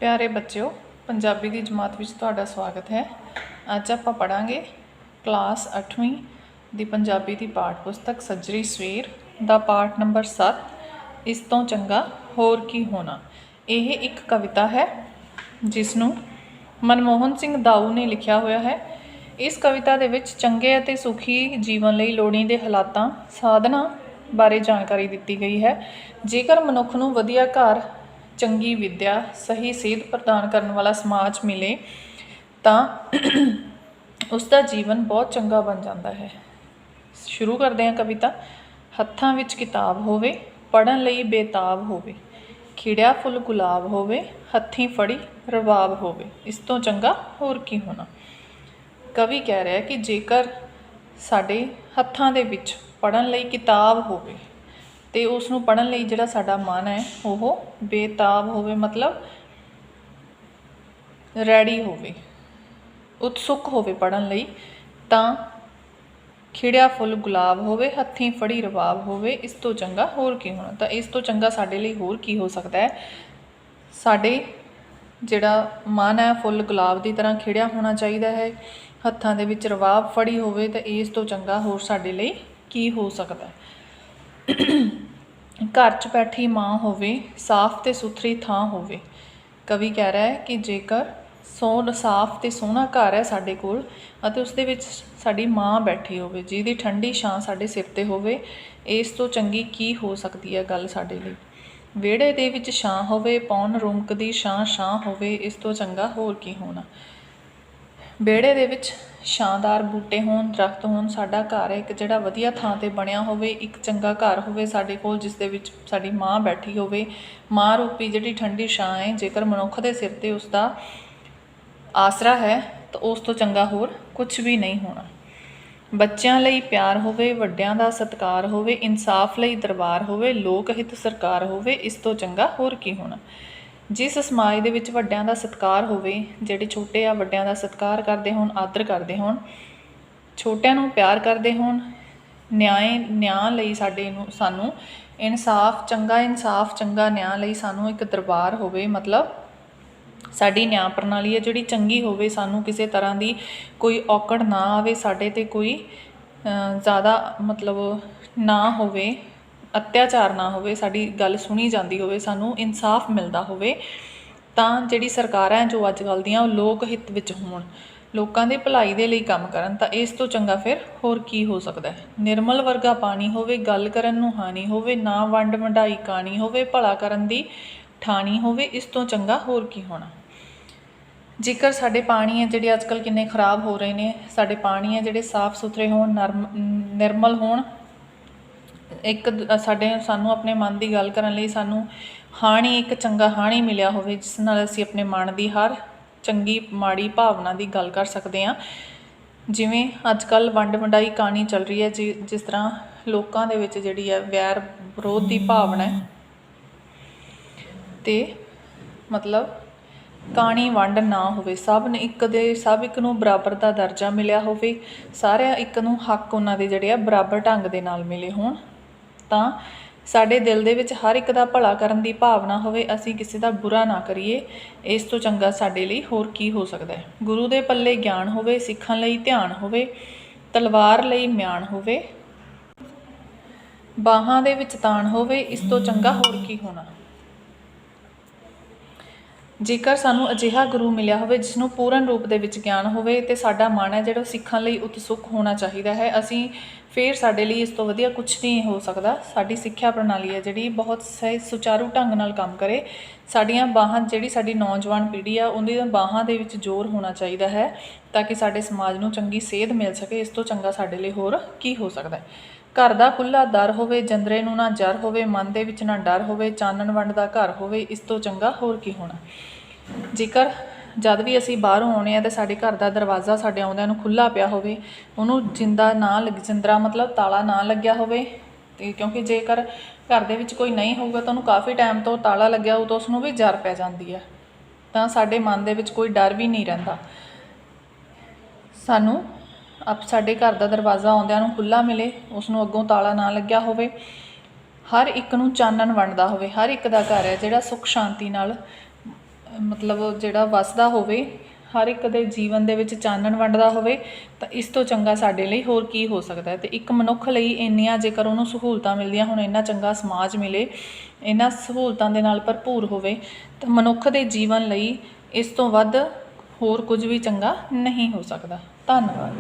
प्यारे बच्चों, पंजाबी की जमात में तुहाडा स्वागत है। अज आपां पढ़ांगे क्लास 8वीं दी पंजाबी की पाठ पुस्तक सजरी सवेर दा पाठ नंबर 7 इस तो चंगा होर की होना। यह एक कविता है जिसनों मनमोहन सिंह दाऊ ने लिखिया होया है। इस कविता दे विच चंगे अते सुखी जीवन लई लोड़ींदे हालातां साधना बारे जानकारी दिती गई है। जेकर मनुख नूं वधिया घर, चंगी विद्या, सही सेहत प्रदान करने वाला समाज मिले तो उसका जीवन बहुत चंगा बन जाता है। शुरू करते हैं कविता। हत्थां विच किताब होवे, पढ़न लई बेताब होवे, खिड़िया फुल गुलाब होवे, हत्थीं फड़ी रबाब होवे, इस तो चंगा होर की होना। कवि कह रहा है कि जेकर साडे हत्थां दे विच पढ़न लई किताब होवे तो उसनूं पढ़न लई जिहड़ा साडा मन है वह बेताब होवे, मतलब रैडी होवे, उत्सुक होवे पढ़न लई, तां खिड़िया फुल गुलाब होवे, हत्थीं फड़ी रबाब होवे, इस तो चंगा होर की होना। तो इस तो चंगा साडे लई होर की हो सकता है। साडे जिहड़ा मन है फुल गुलाब की तरह खिड़िया होना चाहिए है, हत्थां दे विच रबाब फड़ी होवे, तो इस तो चंगा होर साडे लई की हो सकता है। घर च बैठी माँ होवे, साफ ते सुथरी थां होवे। कवि कह रहा है कि जेकर साफ ते सोहना घर है साडे कोल अते उसदे विच साडी माँ बैठी होवे जिहदी ठंडी छां साडे सिर ते होवे, इस तो चंगी की हो सकती है गल साडे लई। विहड़े दे विच छां होवे, पौन रुमकदी छां होवे, इस तो चंगा होर की होना। विहड़े दे विच छांदार बूटे होण, दरख्त होण, साडा घर एक जिहड़ा वधिया थां ते बणिया होवे, एक चंगा घर होवे साडे कोल जिस दे विच साडी माँ बैठी होवे। माँ रूपी जिहड़ी ठंडी छां है, जेकर मनुख दे सिर ते उसका आसरा है तो उस तो चंगा होर कुछ भी नहीं होना। बच्चों लई प्यार होवे, वड्डियां दा सत्कार होवे, इंसाफ लई दरबार होवे, लोक हित सरकार होवे, इस तो चंगा होर की होना। जिस समाज दे विच वड्डियां दा सत्कार होवे, जिहड़े छोटे आ वड्डियां दा सत्कार करदे होण, आदर करदे होण, छोटिਆਂ ਨੂੰ प्यार करदे होण, न्याय लई सानू इंसाफ चंगा न्याय लई सानू एक दरबार होवे, मतलब साडी न्याय प्रणाली है जिहड़ी चंगी होवे, सानू किसी तरह की कोई औकड़ ना आवे, साडे ते कोई ज़्यादा मतलब ना होवे, अत्याचार ना होवे, साडी गल सुनी जाती होवे, सानू इंसाफ मिलता होवे, तां जिहड़ी सरकारां जो अजकल दियां लोक हित विच होण, लोकां दे भलाई दे लई काम करन, तां इस तो चंगा फिर होर की हो सकदा है। निर्मल वर्गा पानी होवे, गल करन नूं हानी होवे, ना वंड वंडाई कानी होवे, भला करन दी ठाणी होवे, इस तो चंगा होर की होना। जेकर साडे पानी है जिहड़े अजकल किन्ने खराब हो रहे हैं, साडे पानी है जिहड़े साफ सुथरे होण, निर्मल होण, एक सानू अपने मन की गल करन लई सानू हाणी एक चंगा हाणी मिलिया होवे, जिस नाल असीं अपने मन की हर चंगी माड़ी भावना की गल कर सकते हैं। जिवें अजकल वंड वंडाई कहानी चल रही है, जिस तरह लोकां दे विच जिहड़ी है वैर विरोध की भावना है, ते मतलब काणी वंड ना होवे, सब एक नूं बराबर का दर्जा मिलिया होवे, सारे एक नूं हक उन्हां दे जिहड़े बराबर ढंग दे नाल मिले होण, तां साडे दिल दे विच हर एक दा भला करन दी भावना होवे, असीं किसी दा बुरा ना करिए, इस तो चंगा साडे लई होर की हो सकदा है। गुरु दे पल्ले ज्ञान होवे, सिੱਖਣ लई ध्यान होवे, तलवार लई म्यान होवे, बाहां दे विच तान होवे, इस तो चंगा होर की होना। जेकर सानू अजिहा गुरु मिलिया होवे जिसनों पूर्ण रूप दे विच ज्ञान होवे, ते साडा मन है जिहड़ा सिੱਖਣ लई उत्सुक होना चाहिए है, असीं फिर साडे लई इस तो वधिया कुछ नहीं हो सकता। साडी सिੱਖਿਆ प्रणाली है जिहड़ी बहुत सही सुचारू ढंग नाल काम करे, साडियां बाहां जिहड़ी साडी नौजवान पीढ़ी आ उहदी बाहां दे विच जोर होना चाहिए है, ताकि साडे समाज नूं चंगी सेध मिल सके, इस तो चंगा साडे लई होर की हो सकता है। घर दा खुला दर होवे, जंदरे नूं ना जर होवे, मन दे विच ना डर होवे, चानण वंड दा घर होवे, इस तो चंगा होर की होना। जेकर जद भी असीं बाहरों आउणे आ ते साडे घर दा दरवाज़ा साडे आउंदिਆਂ ਨੂੰ खुला पिया होवे, ਉਹਨੂੰ जिंदरा मतलब ताला ना लग्या होवे, ते क्योंकि जेकर घर दे विच कोई नहीं होਊਗਾ ਤਾਂ ਉਹਨੂੰ काफ़ी टाइम तो ताला लग्या हो तो उसनूं भी जर पै जाती है, ਤਾਂ साडे मन दे विच कोई डर भी नहीं रहिंदा। सानू साडे घर दा दरवाज़ा आउंदिਆਂ ਨੂੰ खुला मिले, उसनूं अगों ताला ना लग्या होवे, हर एक नूं चानण वंडदा होवे, हर एक दा घर है जिहड़ा सुख शांति नाल ਮਤਲਬ ਜਿਹੜਾ ਵਸਦਾ ਹੋਵੇ, ਹਰ ਇੱਕ ਦੇ ਜੀਵਨ ਦੇ ਵਿੱਚ ਚਾਨਣ ਵੰਡਦਾ ਹੋਵੇ, ਤਾਂ ਇਸ ਤੋਂ ਚੰਗਾ ਸਾਡੇ ਲਈ ਹੋਰ ਕੀ ਹੋ ਸਕਦਾ ਹੈ। ਅਤੇ ਇੱਕ ਮਨੁੱਖ ਲਈ ਇੰਨੀਆਂ ਜੇਕਰ ਉਹਨੂੰ ਸਹੂਲਤਾਂ ਮਿਲਦੀਆਂ, ਹੁਣ ਇੰਨਾ ਚੰਗਾ ਸਮਾਜ ਮਿਲੇ, ਇਹਨਾਂ ਸਹੂਲਤਾਂ ਦੇ ਨਾਲ ਭਰਪੂਰ ਹੋਵੇ, ਤਾਂ ਮਨੁੱਖ ਦੇ ਜੀਵਨ ਲਈ ਇਸ ਤੋਂ ਵੱਧ ਹੋਰ ਕੁਝ ਵੀ ਚੰਗਾ ਨਹੀਂ ਹੋ ਸਕਦਾ। ਧੰਨਵਾਦ।